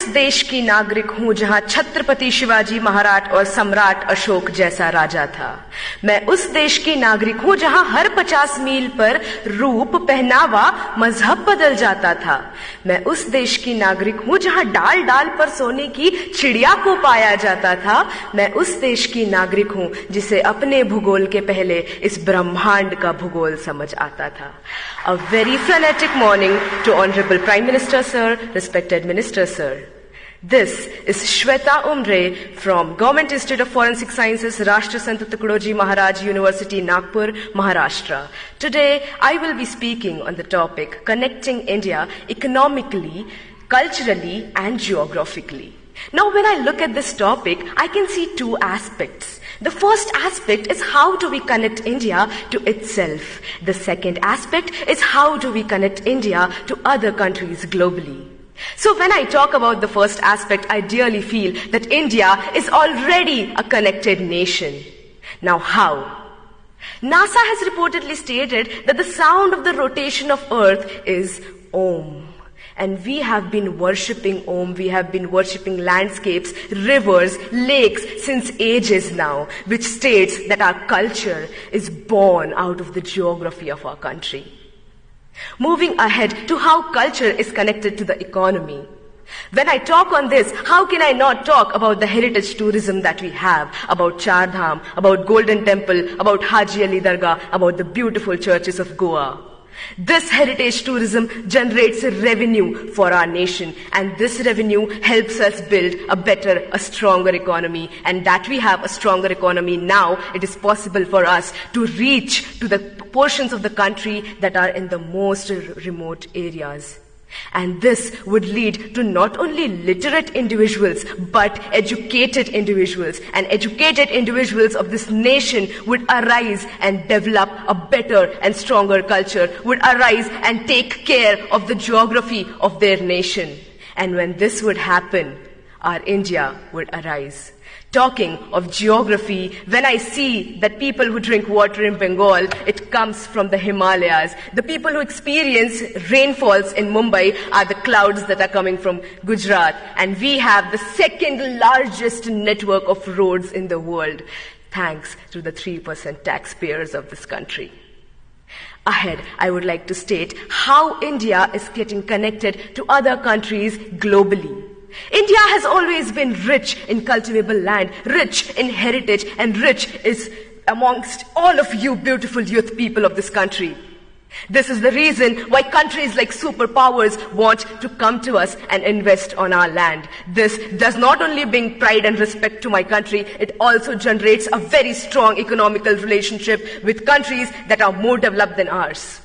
देश की नागरिक हूं जहां छत्रपति शिवाजी महाराज और सम्राट अशोक जैसा राजा था। मैं उस देश की नागरिक हूं जहां हर 50 मील पर रूप, पहनावा, मजहब बदल जाता था। मैं उस देश की नागरिक हूं जहां डाल डाल पर सोने की चिड़िया को पाया जाता था। मैं उस देश की नागरिक हूं जिसे अपने भूगोल के पहले इस ब्रह्मांड का भूगोल समझ आता था। A very frenetic morning to Honorable Prime Minister Sir, respected Minister Sir. This is Shweta Umre from Government Institute of Forensic Sciences, Rashtra Sant Tukadoji Maharaj University, Nagpur, Maharashtra. Today, I will be speaking on the topic connecting India economically, culturally, and geographically. Now, when I look at this topic, I can see two aspects. The first aspect is how do we connect India to itself. The second aspect is how do we connect India to other countries globally. So when I talk about the first aspect, I dearly feel that India is already a connected nation. Now how? NASA has reportedly stated that the sound of the rotation of Earth is Om. And we have been worshipping Om, we have been worshipping landscapes, rivers, lakes since ages now, which states that our culture is born out of the geography of our country. Moving ahead to how culture is connected to the economy. When I talk on this, how can I not talk about the heritage tourism that we have, about Char Dham, about Golden Temple, about Haji Ali Dargah, about the beautiful churches of Goa. This heritage tourism generates revenue for our nation, and this revenue helps us build a better, a stronger economy. And that we have a stronger economy now, it is possible for us to reach to the portions of the country that are in the most remote areas. And this would lead to not only literate individuals, but educated individuals. And educated individuals of this nation would arise and develop a better and stronger culture, would arise and take care of the geography of their nation. And when this would happen, our India would arise. Talking of geography, when I see that people who drink water in Bengal, it comes from the Himalayas. The people who experience rainfalls in Mumbai are the clouds that are coming from Gujarat. And we have the second largest network of roads in the world, thanks to the 3% taxpayers of this country. Ahead, I would like to state how India is getting connected to other countries globally. India has always been rich in cultivable land, rich in heritage, and rich is amongst all of you beautiful youth people of this country. This is the reason why countries like superpowers want to come to us and invest on our land. This does not only bring pride and respect to my country, it also generates a very strong economical relationship with countries that are more developed than ours.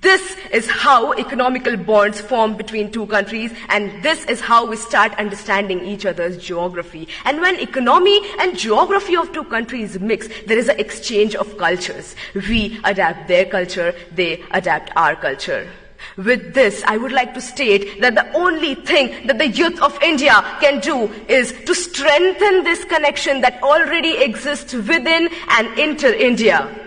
This is how economical bonds form between two countries, and this is how we start understanding each other's geography. And when economy and geography of two countries mix, there is an exchange of cultures. We adapt their culture, they adapt our culture. With this, I would like to state that the only thing that the youth of India can do is to strengthen this connection that already exists within and inter-India.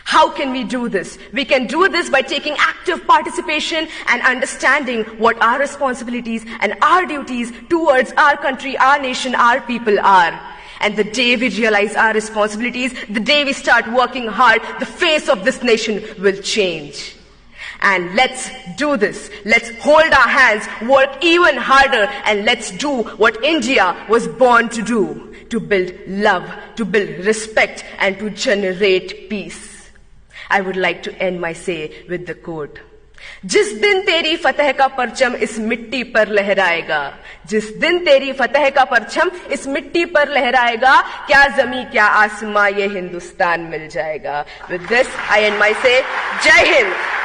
How can we do this? We can do this by taking active participation and understanding what our responsibilities and our duties towards our country, our nation, our people are. And the day we realize our responsibilities, the day we start working hard, the face of this nation will change. And let's do this. Let's hold our hands, work even harder, and let's do what India was born to do. To build love, to build respect, and to generate peace. I would like to end my say with the quote. जिस दिन तेरी फतह का परचम इस मिट्टी पर लहराएगा, जिस दिन तेरी फतह का परचम इस मिट्टी पर लहराएगा, क्या जमी क्या आसमां ये हिंदुस्तान मिल जाएगा. With this, I end my say. Jai Hind.